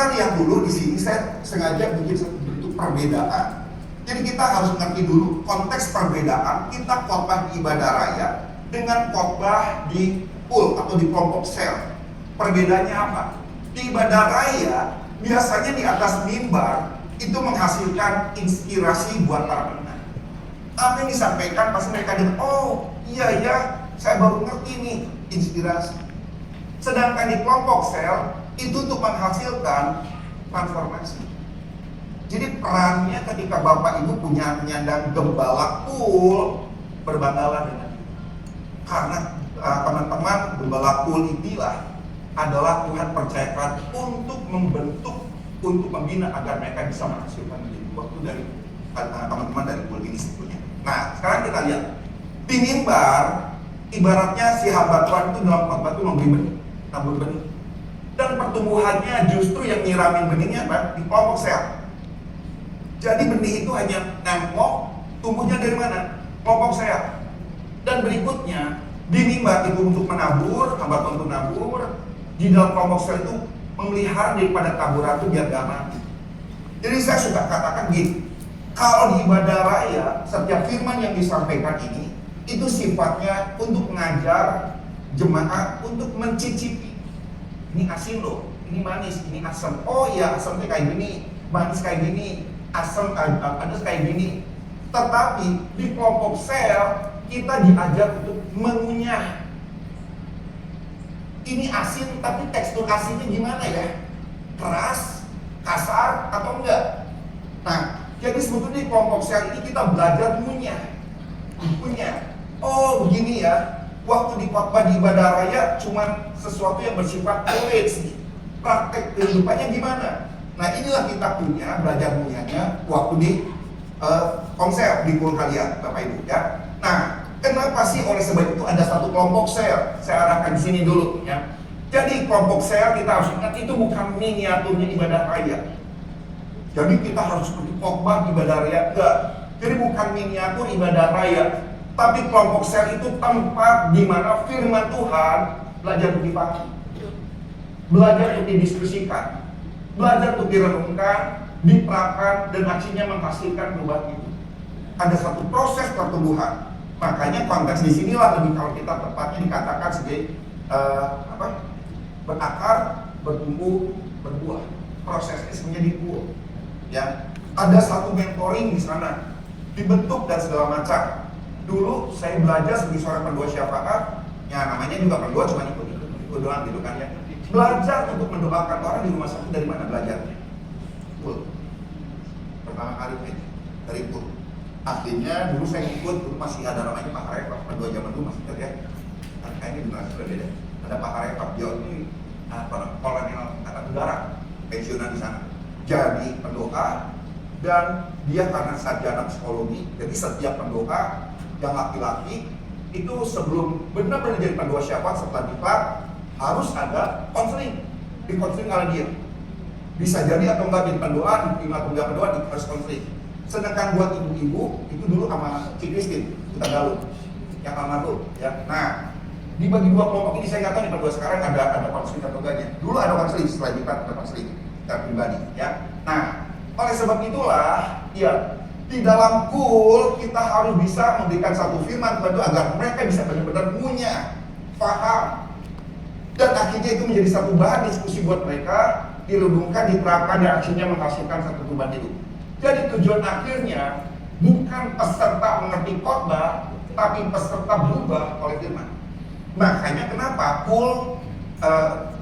kita lihat dulu di sini, saya sengaja bikin bentuk perbedaan. Jadi kita harus ngerti dulu konteks perbedaan kita khotbah di ibadah raya dengan khotbah di pool atau di kelompok sel. Perbedaannya apa? Di ibadah raya biasanya di atas mimbar itu menghasilkan inspirasi buat para pendengar. Apa yang disampaikan pasti mereka dengar, oh iya ya, saya baru ngerti nih, inspirasi. Sedangkan di kelompok sel itu untuk menghasilkan transformasi. Jadi perannya ketika Bapak Ibu punya penyandang gembala pool, berbanggalah dengan itu. Karena teman-teman, gembala pool inilah adalah Tuhan percayakan untuk membentuk, untuk membina agar mereka bisa menghasilkan menjadi waktu dari teman-teman dari pool ini sebetulnya. Nah, sekarang kita lihat di mimbar, ibaratnya si hamba Tuhan itu dalam khotbah itu memberi benih, tabur benih. Dan pertumbuhannya justru yang nyiramin benihnya apa? Di kelompok sel. Jadi benih itu hanya nempel, tumbuhnya dari mana? Kelompok sel. Dan berikutnya, di mimbar itu untuk menabur, hamba Tuhan untuk menabur. Di dalam kelompok sel itu memelihara daripada taburan itu biar gak mati. Jadi saya suka katakan gini, kalau di ibadah raya, setiap firman yang disampaikan ini, itu sifatnya untuk mengajar jemaat untuk mencicipi. Ini asin loh, ini manis, ini asam. Oh iya, asamnya kayak gini, manis kayak gini, asam pedas kayak gini. Tetapi di kelompok sel kita diajar untuk mengunyah. Ini asin, tapi tekstur asinnya gimana ya? Keras, kasar, atau enggak? Nah, jadi sebetulnya di kelompok sel ini kita belajar mengunyah. Oh begini ya, waktu di khotbah di ibadah raya cuma sesuatu yang bersifat teori, praktek kehidupannya gimana? Nah inilah kita punya belajar mengunyahnya waktu di konsel di pool kalian, Bapak Ibu ya. Nah, kenapa sih oleh sebab itu ada satu kelompok sel? Saya arahkan di sini dulu ya. Jadi kelompok sel kita harus ingat itu bukan miniaturnya ibadah raya. Jadi kita harus seperti khotbah ibadah raya, enggak. Jadi bukan miniatur ibadah raya, tapi kelompok sel itu tempat di mana firman Tuhan belajar untuk dipakai, belajar untuk didiskusikan, belajar untuk direnungkan, diterapkan, dan akhirnya menghasilkan perubahan itu. Ada satu proses pertumbuhan. Makanya konteks di sinilah lebih kalau kita tepatnya dikatakan sebagai berakar, bertumbuh, berbuah. Prosesnya menjadi buah. Ya, ada satu mentoring di sana, dibentuk dan segala macam. Dulu saya belajar sebagai seorang pendua syafaat, ya namanya juga pendua cuma ikut doang gitu kan ya. Belajar untuk mendoakan orang di rumah sakit dari mana belajarnya? Pertama kali ini dari itu. Akhirnya dulu saya ikut, dulu masih ada namanya Pak Harefat, pendua zaman dulu masih ya. Kayaknya generasi berbeda. Ada Pak Harefat, dia ini kolonel angkatan udara, pensiunan di sana. Jadi pendoa, dan dia karena sarjana psikologi, jadi setiap pendoa yang laki-laki itu sebelum benar-benar jadi pendua syafaat setelah diklat harus ada konseling, dikonseling oleh dia. Bisa jadi atau enggak jadi pendoa, diterima atau enggak pendoa, harus konseling. Sedangkan buat ibu-ibu itu dulu sama Cik Kristin, kita galuh, yang almarhum ya. Nah, dibagi dua kelompok ini saya nggak tahu di pendua sekarang ada konseling atau enggaknya. Dulu ada konseling, setelah diklat ada konseling secara pribadi ya. Nah, oleh sebab itulah ya, di dalam pool kita harus bisa memberikan satu firman Tuhan itu agar mereka bisa benar-benar punya paham, dan akhirnya itu menjadi satu bahan diskusi buat mereka, dirundungkan, diterapkan, dan akhirnya menghasilkan satu perubahan hidup. Jadi tujuan akhirnya bukan peserta mengerti khotbah, tapi peserta berubah oleh firman. Makanya kenapa pool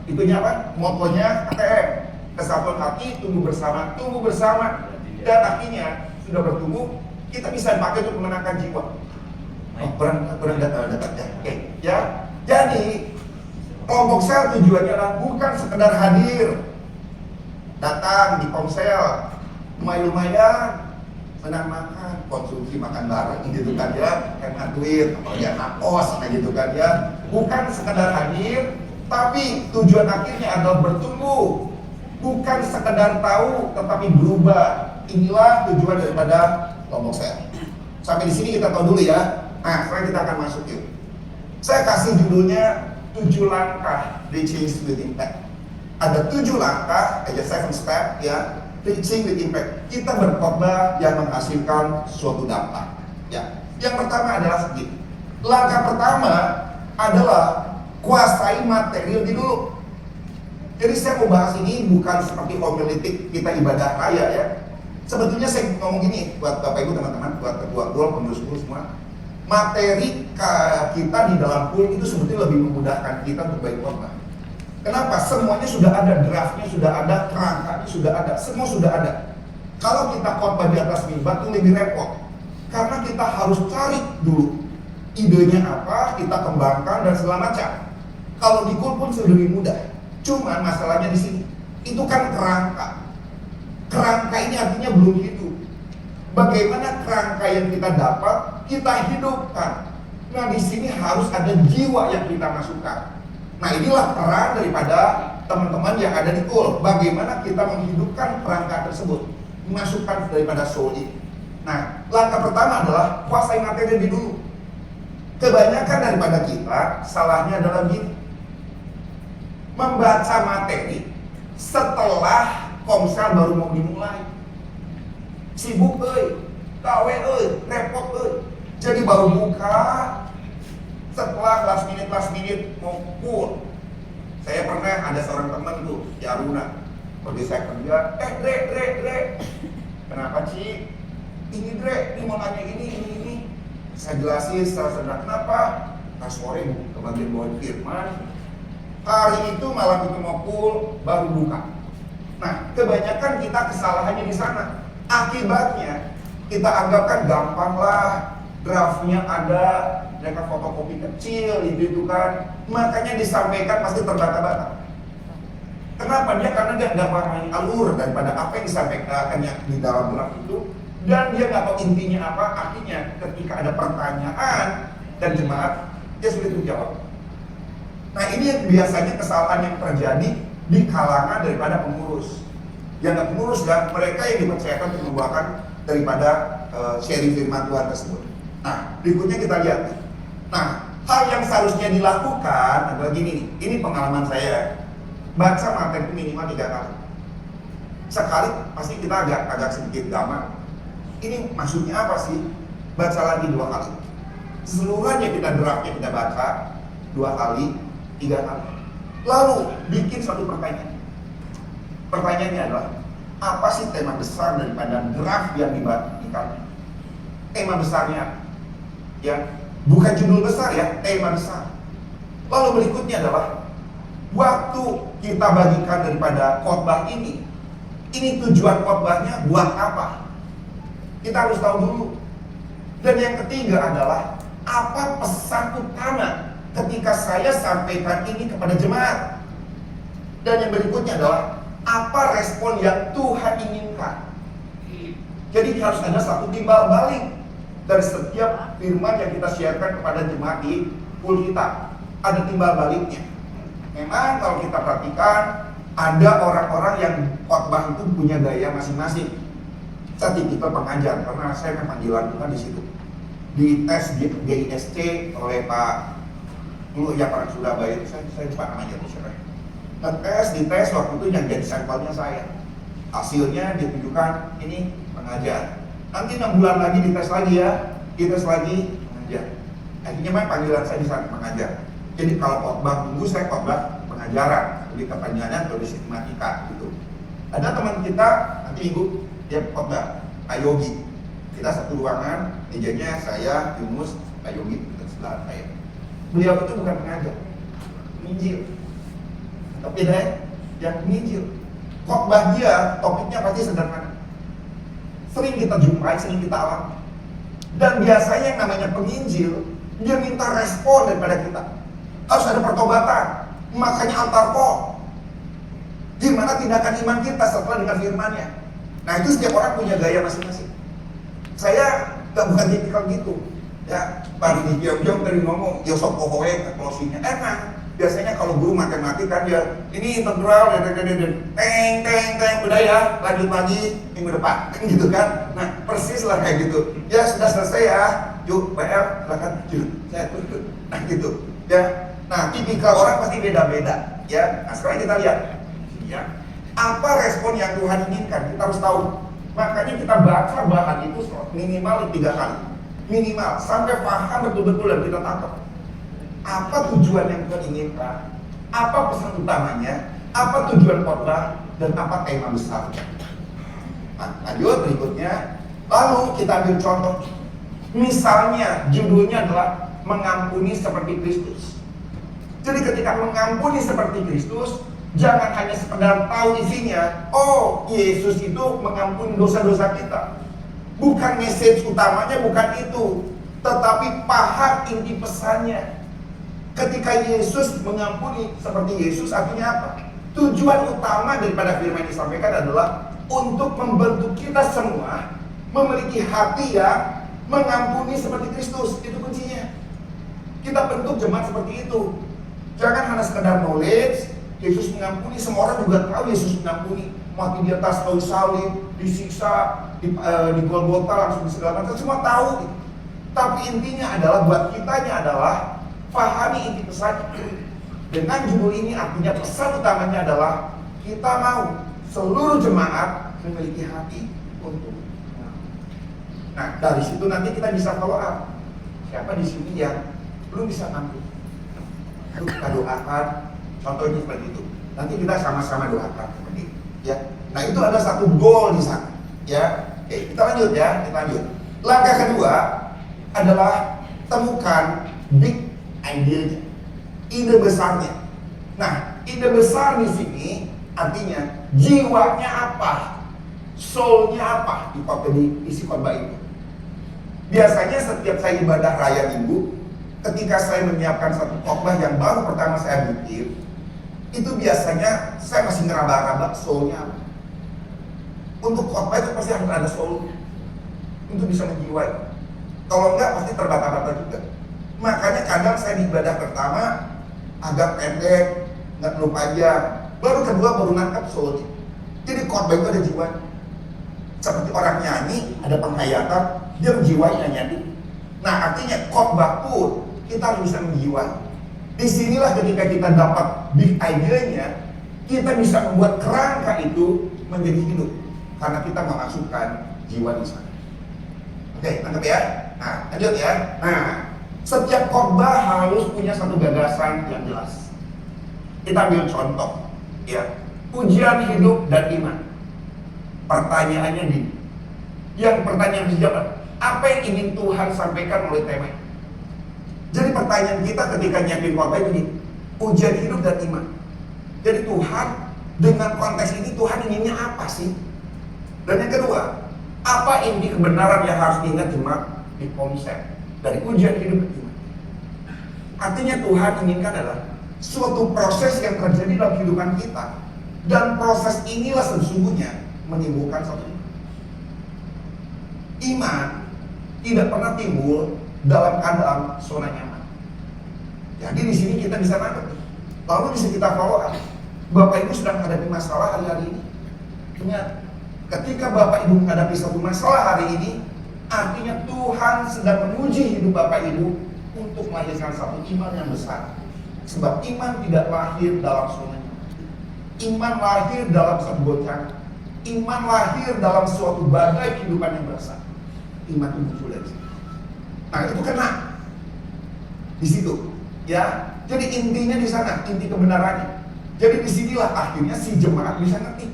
itunya apa? Motonya KTM, kesatuan hati, tumbuh bersama, dan akhirnya sudah bertumbuh, kita bisa pakai untuk memenangkan jiwa. Kurang dapat ya. Oke, ya. Jadi kelompok sel tujuannya adalah bukan sekedar hadir, datang di komsel, lumayan senang makan, konsumsi makan bareng gitu kan ya, hemat duit, atau ya napos kayak gitu kan ya. Bukan sekedar hadir, tapi tujuan akhirnya adalah bertumbuh. Bukan sekedar tahu, tetapi berubah. Inilah tujuan daripada kelompok sel. Sampai di sini kita tahu dulu ya. Nah, sekarang kita akan masuk yuk. Saya kasih judulnya 7 langkah they change with impact. Ada 7 langkah, aja 7 step ya, reaching the impact. Kita berkhotbah yang menghasilkan suatu dampak. Ya, yang pertama adalah segini. Langkah pertama adalah kuasai materi lebih dulu. Jadi saya mau bahas ini bukan seperti homiletik kita ibadah raya ya. Sebetulnya saya ngomong gini buat Bapak Ibu teman-teman, buat ketua pool, pengurus pool semua. Materi kita di dalam pool itu sebetulnya lebih memudahkan kita untuk baik khotbah. Kenapa? Semuanya sudah ada, draftnya sudah ada, kerangkanya sudah ada, semua sudah ada. Kalau kita khotbah di atas mimbar itu lebih repot, karena kita harus cari dulu idenya apa, kita kembangkan dan segala macam. Kalau di pool pun sudah lebih mudah. Cuman masalahnya di sini, itu kan kerangka. Kerangka ini artinya belum hidup. Bagaimana kerangka yang kita dapat, kita hidupkan. Nah di sini harus ada jiwa yang kita masukkan. Nah inilah peran daripada teman-teman yang ada di pool. Bagaimana kita menghidupkan kerangka tersebut, masukkan daripada soul ini. Nah langkah pertama adalah kuasai materi lebih dulu. Kebanyakan daripada kita salahnya adalah gini, membaca materi setelah komsel baru mau dimulai. Sibuk gawe repot jadi baru buka setelah last minute mau pool. Saya pernah ada seorang teman tuh di Aruna, pergi saya kerja, Dre kenapa Ci? Ini Dre, ini mau nanya ini. Saya jelasin secara sederhana kenapa. Pas sore ke bagian bawah firman, hari itu malam itu mau pool baru buka. Nah kebanyakan kita kesalahannya di sana. Akibatnya kita anggapkan gampang lah, draftnya ada, mereka fotokopi kecil itu kan, makanya disampaikan pasti terbata-bata. Kenapa? Dia karena dia nggak paham alur daripada apa yang disampaikannya di dalam draft itu, dan dia nggak tahu intinya apa. Artinya ketika ada pertanyaan dan jemaat, dia sulit menjawab. Nah ini yang biasanya kesalahan yang terjadi di kalangan daripada pengurus. Yang nggak pengurus dan mereka yang dipercayakan untuk membawakan daripada sharing firman Tuhan tersebut. Nah berikutnya kita lihat. Nah hal yang seharusnya dilakukan adalah gini nih. Ini pengalaman saya. Baca materi minimal 3 kali. Sekali pasti kita agak sedikit gaman. Ini maksudnya apa sih? Baca lagi 2 kali. Seluruhnya kita draftnya kita baca 2 kali, 3 kali. Lalu bikin satu pertanyaan. Pertanyaannya adalah, apa sih tema besar daripada draft yang dibagikan? Tema besarnya, ya, bukan judul besar ya, tema besar. Lalu berikutnya adalah, waktu kita bagikan daripada khotbah ini tujuan khotbahnya buat apa? Kita harus tahu dulu. Dan yang ketiga adalah, apa pesan utama ketika saya sampaikan ini kepada jemaat? Dan yang berikutnya adalah, apa respon yang Tuhan inginkan? Jadi harus ada satu timbal balik dari setiap firman yang kita siarkan kepada jemaat di pool kita. Ada timbal baliknya. Memang kalau kita perhatikan, ada orang-orang yang khotbah itu punya gaya masing-masing. Saya tipikal pengajar karena saya kan panggilan Tuhan di situ. Dites di GISC oleh Pak dulu ya Pak Surabaya, saya lupa namanya siapa. Dites waktu itu yang jadi sampelnya saya. Hasilnya ditunjukkan ini pengajar. Nanti 6 bulan lagi dites lagi ya, dites lagi pengajar. Akhirnya memang panggilan saya di sana pengajar. Jadi kalau khotbah tunggu saya khotbah pengajaran, lebih kepanjangan atau sistematika gitu. Ada teman kita nanti minggu dia khotbah Pak Yogi. Kita satu ruangan, mejanya saya, Yunus, Pak Yogi dan sebelah saya. Beliau itu bukan pengajar, penginjil. Tapi dia yang penginjil. Khotbah dia, topiknya pasti sederhana. Sering kita jumpai, sering kita alami. Dan biasanya yang namanya penginjil, dia minta respon daripada kita. Harus ada pertobatan. Makanya altar call. Gimana tindakan iman kita setelah dengar firman-Nya? Nah itu setiap orang punya gaya masing-masing. Saya bukan tipikal gitu. Ya, Pak ini jauh-jauh dari ngomong, ya sok pokoknya closing-nya enak. Biasanya kalau guru matematika dia ini integral teng udah ya lanjut lagi minggu depan kan gitu kan. Nah persis lah kayak gitu. Ya sudah selesai ya, yuk PR silakan saya tuntut. Nah gitu ya. Nah tipikal orang pasti beda-beda ya. Nah sekarang kita lihat ya. Apa respon yang Tuhan inginkan? Kita harus tahu. Makanya kita baca bahan itu minimal 3 kali. Minimal, sampai paham betul-betul dan kita tangkap. Apa tujuan yang Tuhan inginkan? Apa pesan utamanya? Apa tujuan khotbah? Dan apa tema besar? Nah, lanjut berikutnya. Lalu kita ambil contoh. Misalnya judulnya adalah mengampuni seperti Kristus. Jadi ketika mengampuni seperti Kristus, jangan hanya sekedar tahu isinya. Oh, Yesus itu mengampuni dosa-dosa kita. Bukan message utamanya, bukan itu. Tetapi paham inti pesannya. Ketika Yesus mengampuni seperti Yesus, artinya apa? Tujuan utama daripada firman yang disampaikan adalah untuk membentuk kita semua memiliki hati yang mengampuni seperti Kristus. Itu kuncinya. Kita bentuk jemaat seperti itu. Jangan hanya sekedar knowledge. Yesus mengampuni, semua orang juga tahu Yesus mengampuni. Mati di atas kayu salib, disiksa, di Golgota, langsung di segala macam, semua tahu. Tapi intinya adalah, buat kitanya adalah pahami inti pesan itu. Dengan judul ini artinya pesan utamanya adalah kita mau seluruh jemaat memiliki hati untuk. Nah, dari situ nanti kita bisa follow up. Siapa di sini yang belum bisa ngampuni? Kita doakan. Contohnya seperti itu. Nanti kita sama-sama doakan seperti itu, ya. Nah, itu ada satu goal di sana, ya. Oke, kita lanjut ya, kita lanjut. Langkah kedua adalah temukan big idea-nya, ide besarnya. Nah, ide besar di sini artinya jiwanya apa, soul-nya apa di isi khotbah itu. Biasanya setiap saya ibadah raya minggu, ketika saya menyiapkan satu khotbah yang baru pertama saya bikin, itu biasanya saya masih ngeraba-raba soulnya apa. Untuk khotbah itu pasti harus ada soul untuk bisa menjiwai. Kalau enggak pasti terbata-bata juga. Makanya kadang saya di ibadah pertama agak pendek, nggak terlalu panjang. Baru kedua baru nangkap soulnya. Jadi khotbah itu ada jiwa. Seperti orang nyanyi, ada penghayatan, dia menjiwai nyanyi. Nah, artinya khotbah pun kita harus bisa menjiwai. Disinilah ketika kita dapat big idea-nya, kita bisa membuat kerangka itu menjadi hidup. Karena kita memasukkan jiwa di sana. Oke, tangkap ya. Nah, lanjut ya. Nah, setiap khotbah harus punya satu gagasan yang jelas. Kita ambil contoh, ya. Ujian hidup dan iman. Pertanyaannya gini. Yang pertanyaan dijawab, apa yang ingin Tuhan sampaikan oleh tema ini? Jadi pertanyaan kita ketika nyiapin khotbah ini, ujian hidup dan iman. Jadi Tuhan, dengan konteks ini Tuhan inginnya apa sih? Dan yang kedua, apa inti kebenaran yang harus diingat jemaat di konsep dari ujian hidup dan iman? Artinya Tuhan inginkan adalah suatu proses yang terjadi dalam kehidupan kita, dan proses inilah sesungguhnya menimbulkan satu iman. Iman tidak pernah timbul dalam keadaan zona nyaman. Jadi di sini kita bisa nangkep. Lalu bisa kita follow up. Bapak Ibu sedang menghadapi masalah hari-hari ini. Ingat, ketika Bapak Ibu menghadapi satu masalah hari ini, artinya Tuhan sedang menguji hidup Bapak Ibu untuk melahirkan satu iman yang besar. Sebab iman tidak lahir dalam zona nyaman. Iman lahir dalam satu goncangan. Iman lahir dalam suatu badai kehidupan yang besar. Iman itu muncul dari situ. Nah, itu kena di situ, ya. Jadi intinya di sana, inti kebenarannya. Jadi disinilah akhirnya si jemaat bisa ngerti.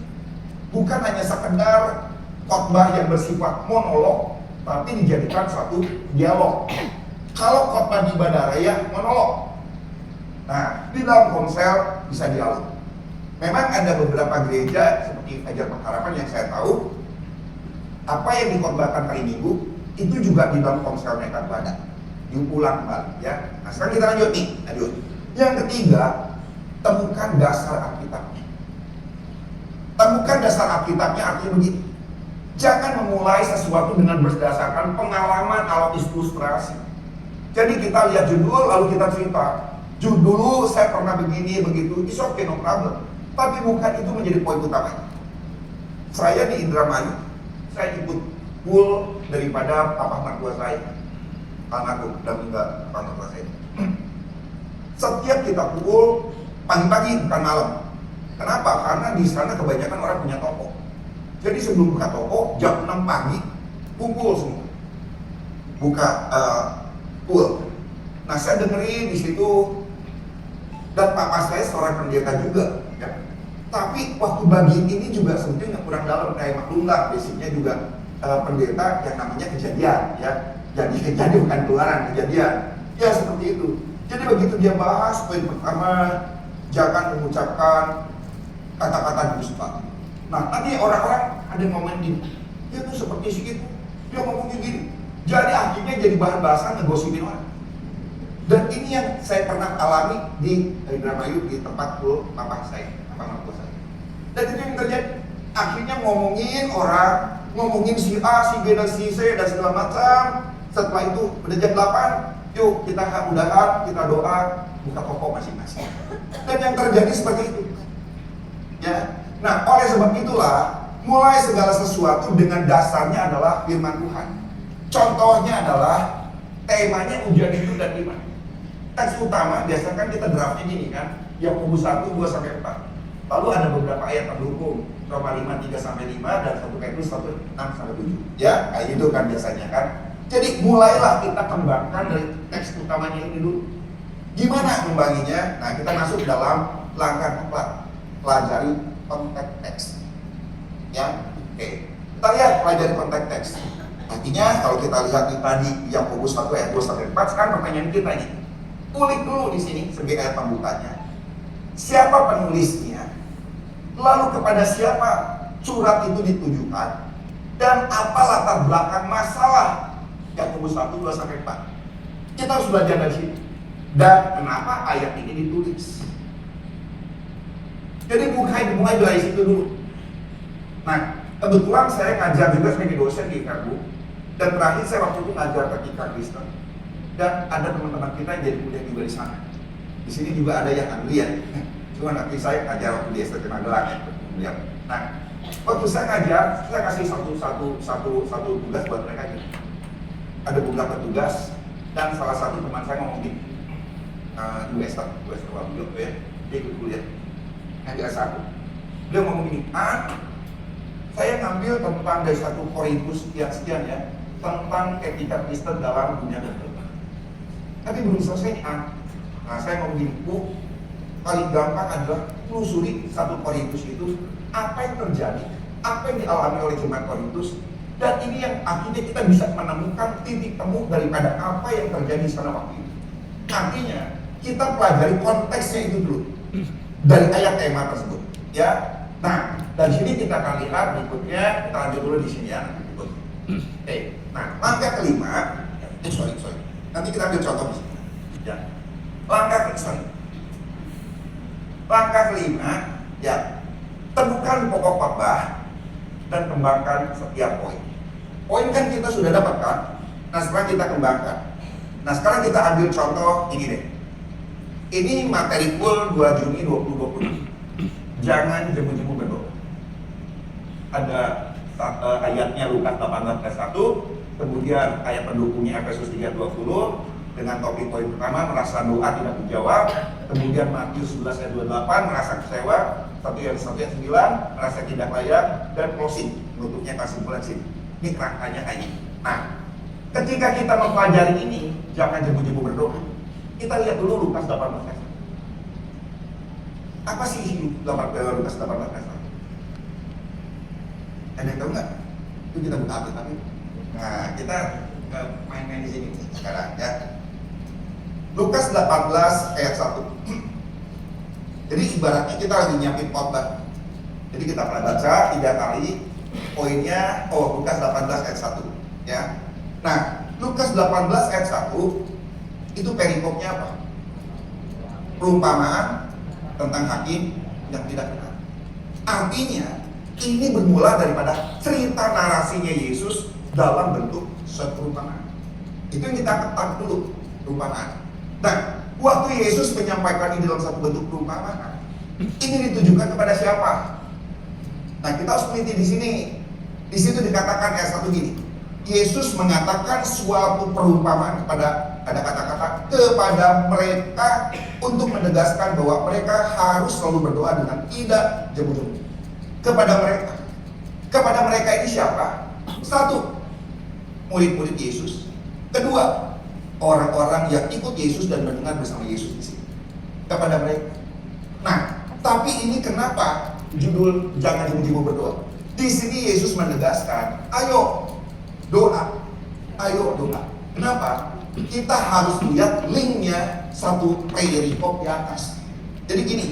Bukan hanya sekedar khotbah yang bersifat monolog, tapi dijadikan satu dialog. Kalau khotbah di ibadah raya monolog, nah di dalam konsel bisa dialog. Memang ada beberapa gereja seperti Fajar Pengharapan yang saya tahu, apa yang dikhotbahkan hari Minggu itu juga di dalam konsel mereka ada diulang kembali, ya. Nah, sekarang kita lanjut nih, lanjut. Yang ketiga, temukan dasar Alkitabnya. Temukan dasar Alkitabnya artinya begini. Jangan memulai sesuatu dengan berdasarkan pengalaman atau ilustrasi. Jadi kita lihat judul lalu kita cerita. Dulu saya pernah begini begitu, it's okay, no problem. Tapi bukan itu menjadi poin utama. Saya di Indramayu, saya ikut full daripada papa mertua saya, anakku dan juga papa mertua saya. Setiap kita pukul pagi-pagi bukan malam, Kenapa? Karena di sana kebanyakan orang punya toko. Jadi sebelum buka toko, jam 6 pagi kumpul semua. Buka pool. Nah, saya dengerin di situ, dan papa saya seorang pendeta juga, ya. Tapi waktu bagian ini juga sebetulnya nggak kurang dalam, kayak maklum lah, basicnya juga pendeta yang namanya kejadian, ya. Jadi bukan keluaran, kejadian. Ya seperti itu. Jadi begitu dia bahas poin pertama, jangan mengucapkan kata-kata dusta. Nah, nanti orang-orang ada momen gini, dia tuh seperti segitu, dia ngomongnya gini. Jadi akhirnya jadi bahan bahasan ngegosipin orang. Dan ini yang saya pernah alami di Indramayu, di tempat papa saya, mertua saya. Dan itu yang terjadi. Akhirnya ngomongin orang, ngomongin si A, si B, dan si C, dan segala macam. Setelah itu udah jam 8, yuk kita udahan, kita doa, buka toko masing-masing. Dan yang terjadi seperti itu. Ya. Nah, oleh sebab itulah, mulai segala sesuatu dengan dasarnya adalah firman Tuhan. Contohnya adalah temanya ujian hidup dan iman. Teks utama biasanya kan kita draftnya gini kan, Yakobus 1, 2-4. Lalu ada beberapa ayat pendukung, Roma 5, 3-5, dan 1 Petrus 1, 6-7. Ya, kayak gitu kan biasanya kan. Jadi mulailah kita kembangkan dari teks utamanya ini dulu. Gimana membaginya? Nah, kita masuk dalam langkah 4, pelajari konteks teks. Ya, oke. Kita lihat pelajari konteks teks. Artinya kalau kita lihat di tadi Yakobus 1 ayat 2-4, sekarang pertanyaan kita ini. Ulik dulu di sini sebagai ayat pembukanya. Siapa penulisnya? Lalu kepada siapa surat itu ditujukan? Dan apa latar belakang masalah Yakobus 1, 2-4? Kita harus belajar dari sini. Dan kenapa ayat ini ditulis? Jadi mulai dari situ dulu. Nah, kebetulan saya ngajar juga sebagai dosen di FERBU. Dan terakhir saya waktu itu ngajar ketika Kristen. Dan ada teman-teman kita yang jadi kuliah juga di sana. Di sini juga ada yang ahli ya. Cuma nanti saya ngajar waktu di STT Magelang ya. Nah, waktu saya ngajar, saya kasih satu tugas buat mereka gitu. Ada beberapa tugas dan salah satu teman saya ngomong gini, Wester Wabio ya, dia ikut kuliah ngajar satu. Dia ngomong gini, saya ngambil tentang dari 1 Korintus sekian ya, tentang etika Kristen dalam dunia dan tapi belum selesai. Nah, saya ngomong gini, Bu, paling gampang adalah telusuri 1 Korintus itu, apa yang terjadi, apa yang dialami oleh jemaat Korintus, dan ini yang akhirnya kita bisa menemukan titik temu daripada apa yang terjadi di sana waktu itu. Artinya kita pelajari konteksnya itu dulu dari ayat tema tersebut, ya. Nah, dari sini kita akan lihat berikutnya, kita lanjut dulu di sini ya. Nah, langkah kelima, sorry. Nanti kita ambil contoh di sini. Ya. Langkah kelima, ya. Temukan pokok khotbah dan kembangkan setiap poin. Poin kan kita sudah dapatkan. Nah, sekarang kita kembangkan. Nah, sekarang kita ambil contoh ini deh. Ini materi full 2 Juni 2020. Jangan jemu-jemu berdoa. Ada ayatnya Lukas 18:1. Kemudian ayat pendukungnya Efesus 3:20 dengan topik poin pertama merasa doa tidak dijawab. Kemudian Matius 11 ayat 28 merasa kecewa. 1 Yohanes 1 ayat 9 merasa tidak layak, dan closing bentuknya kesimpulan sini. Ini kerangkanya kayak gini. Nah, ketika kita mempelajari ini, jangan jemu-jemu berdoa. Kita lihat dulu Lukas 18 ayat 1. Apa sih isi Lukas 18 ayat 1? Ada yang tahu nggak? Itu kita buka tapi. Nah, kita main-main di sini sekarang ya. Lukas 18 ayat 1. Jadi ibaratnya kita lagi nyiapin khotbah. Jadi kita pernah baca 3 kali poinnya. Lukas 18 ayat 1 ya. Nah, Lukas 18 ayat 1 itu perikopnya apa? Perumpamaan tentang hakim yang tidak benar. Artinya ini bermula daripada cerita narasinya Yesus dalam bentuk suatu perumpamaan. Itu yang kita ketahui dulu, perumpamaan. Nah, waktu Yesus menyampaikan ini dalam satu bentuk perumpamaan, ini ditujukan kepada siapa? Nah, kita harus teliti di sini. Di situ dikatakan ayat 1 gini. Yesus mengatakan suatu perumpamaan kepada, ada kata-kata kepada mereka untuk menegaskan bahwa mereka harus selalu berdoa dengan tidak jemu-jemu. Kepada mereka ini siapa? Satu, murid-murid Yesus. Kedua, orang-orang yang ikut Yesus dan mendengar bersama Yesus di sini. Kepada mereka. Nah, tapi ini kenapa judul jangan jemu-jemu berdoa? Di sini Yesus menegaskan, ayo doa. Kenapa? Kita harus lihat linknya satu perikop di atas. Jadi gini,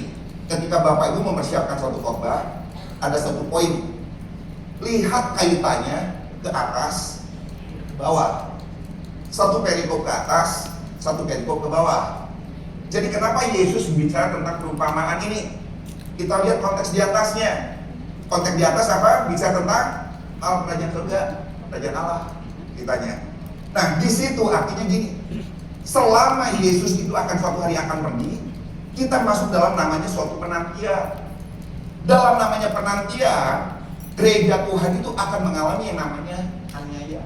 ketika Bapak Ibu mempersiapkan suatu khotbah, ada satu poin. Lihat kaitannya ke atas, ke bawah. Satu perikop ke atas, satu perikop ke bawah. Jadi kenapa Yesus bicara tentang perumpamaan ini? Kita lihat konteks di atasnya. Konteks di atas apa? Bicara tentang kerajaan surga, kerajaan Allah. Kitanya. Nah, di situ artinya gini. Selama Yesus itu akan suatu hari akan pergi, kita masuk dalam namanya suatu penantian. Dalam namanya penantian, gereja Tuhan itu akan mengalami yang namanya aniaya,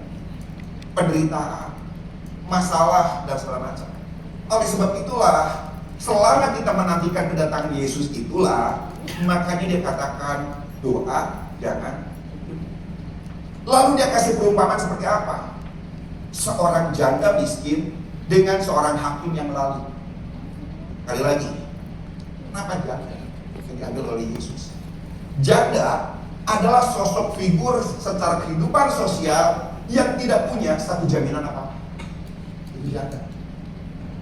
penderitaan, masalah dan segala macam. Oleh sebab itulah, selama kita menantikan kedatangan Yesus itulah, makanya dia katakan doa jangan. Lalu dia kasih perumpamaan seperti apa? Seorang janda miskin dengan seorang hakim yang lalu. Kali lagi, kenapa janda yang diambil oleh Yesus? Janda adalah sosok figur secara kehidupan sosial yang tidak punya satu jaminan apa-apa. Itu janda.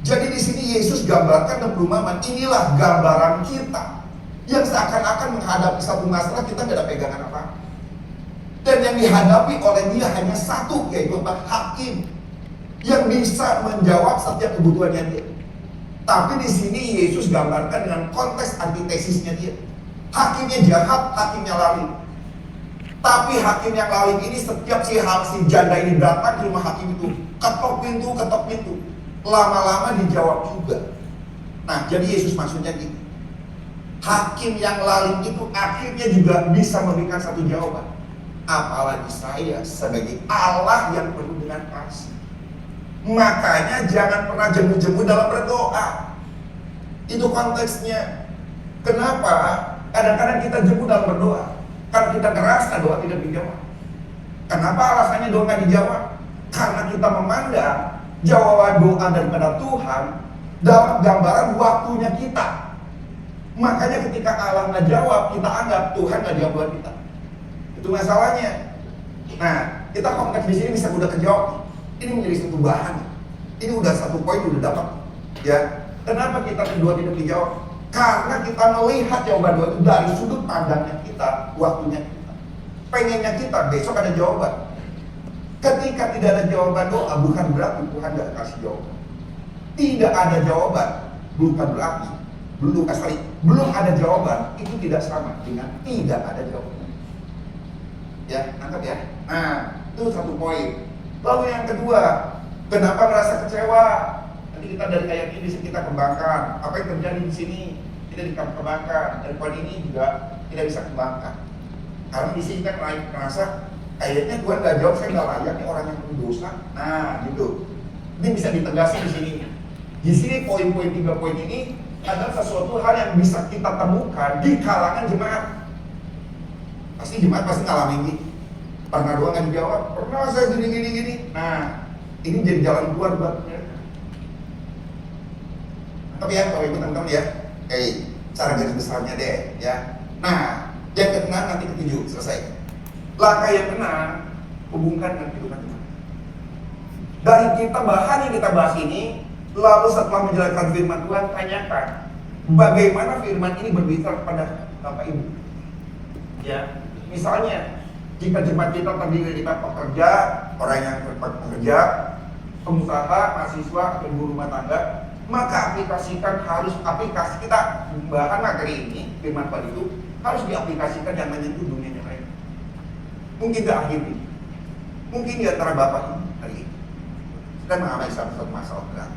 Jadi di sini Yesus gambarkan dan perumpamaan, inilah gambaran kita yang seakan-akan menghadapi satu masalah kita tidak ada pegangan apa. Dan yang dihadapi oleh dia hanya satu, yaitu hakim yang bisa menjawab setiap kebutuhannya dia. Tapi di sini Yesus gambarkan dengan konteks antitesisnya dia. Hakimnya jahat, hakimnya lalim. Tapi hakim yang lalim ini setiap si janda ini datang ke rumah hakim itu, ketok pintu. Lama-lama dijawab juga. Nah, jadi Yesus maksudnya gini. Hakim yang lalim itu akhirnya juga bisa memberikan satu jawaban. Apalagi saya sebagai Allah yang penuh dengan kasih. Makanya jangan pernah jemu-jemu dalam berdoa. Itu konteksnya. Kenapa? Kadang-kadang kita jemu dalam berdoa karena kita ngerasa doa tidak dijawab. Kenapa alasannya doa nggak dijawab? Karena kita memandang jawaban doa daripada Tuhan dalam gambaran waktunya kita. Makanya ketika Allah nggak jawab, kita anggap Tuhan nggak jawab doa kita. Itu masalahnya. Nah, kita konteks di sini bisa udah kejawab. Ini menjadi satu bahan. Ini udah satu poin udah dapat. Ya, kenapa kita kedua tidak dijawab? Karena kita melihat jawaban doa itu dari sudut pandangnya kita, waktunya kita. Pengennya kita besok ada jawaban. Ketika tidak ada jawaban doa, bukan berarti Tuhan tidak kasih jawaban. Tidak ada jawaban, bukan berarti belum ada jawaban, itu tidak sama dengan tidak ada jawaban. Ya, nangkap ya? Nah, itu satu poin. Lalu yang kedua, kenapa merasa kecewa? Nanti kita dari ayat ini bisa kita kembangkan. Apa yang terjadi di sini tidak dikembangkan. Dan poin ini juga tidak bisa kembangkan. Karena di sini kita merasa kayaknya Tuhan gak jawab, saya gak layak nih orang yang penuh dosa. Nah, gitu. Ini bisa ditegaskan di sini. Di sini poin-poin 3 poin ini adalah sesuatu hal yang bisa kita temukan di kalangan jemaat. Pasti jemaat pasti ngalamin ini. Pernah doa nggak dijawab, pernah saya gini. Nah, ini jadi jalan keluar buat mereka. Tapi ya, kalau ikut teman-teman ya, cara garis besarnya deh, ya. Nah, yang keenam nanti ketujuh selesai. Langkah yang keenam hubungkan dengan kehidupan kita. Dari kita bahan yang kita bahas ini, lalu setelah menjelaskan firman Tuhan, tanyakan bagaimana firman ini berbicara kepada Bapak Ibu. Ya, misalnya jika jemaat kita terdiri dari pekerja, orang yang bekerja, pengusaha, mahasiswa, atau ibu rumah tangga, maka aplikasi kita bahan materi ini, firman Tuhan itu harus diaplikasikan yang menyentuh dunia yang lain. Mungkin di akhir ini, mungkin di antara Bapak ini hari ini sedang mengalami satu masalah berat.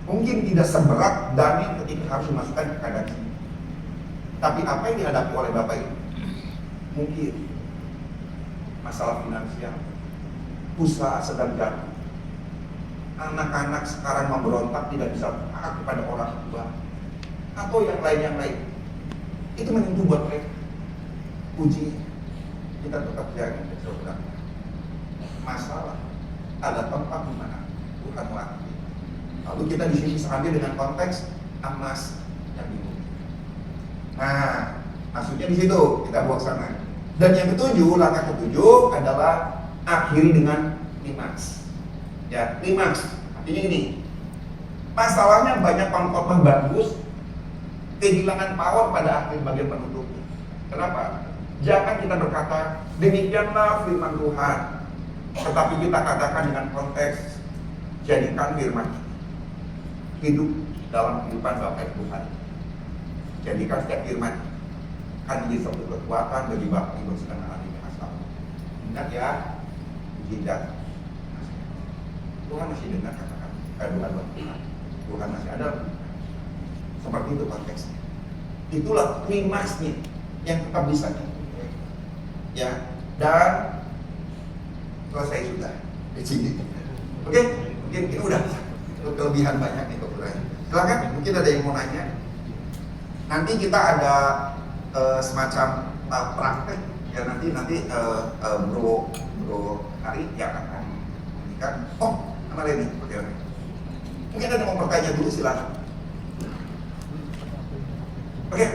Mungkin tidak seberat Daniel ketika harus dimasukkan ke keadaan ini. Tapi apa yang dihadapi oleh Bapak ini? Mungkin masalah finansial, usaha sedang jatuh. Anak-anak sekarang memberontak tidak bisa taat kepada orang tua atau yang lain. Itu menyentuh buat mereka. Uji kita tetap jaga saudara. Masalah ada tempat di mana Tuhan melatih. Lalu kita di sini sambil dengan konteks emas yang bingung. Nah, maksudnya di situ kita bawa sana. Dan yang ketujuh, langkah ketujuh adalah akhiri dengan klimaks. Ya, klimaks. Artinya ini. Masalahnya banyak pengkhotbah bagus kehilangan power pada akhir bagian penutupnya. Kenapa? Jangan kita berkata demikianlah firman Tuhan, tetapi kita katakan dengan konteks jadikan firman hidup dalam kehidupan Bapak Ibu hari. Jadikan setiap firman kan menjadi satu kekuatan bagi Bapak Ibu sedang mengalami masalah. Ingat ya, tidak. Tuhan masih dengar katakan, Tuhan masih ada. Seperti itu konteksnya. Itulah klimaksnya yang tetap bisa ya, dan selesai sudah di sini. Oke, mungkin ini udah kelebihan banyak nih kekurangan. Silakan, mungkin ada yang mau nanya. Nanti kita ada semacam praktek ya, nanti bro Hari yang akan memberikan. Oh, nama Leni. Oke. Mungkin ada yang mau bertanya dulu, silakan. Oke.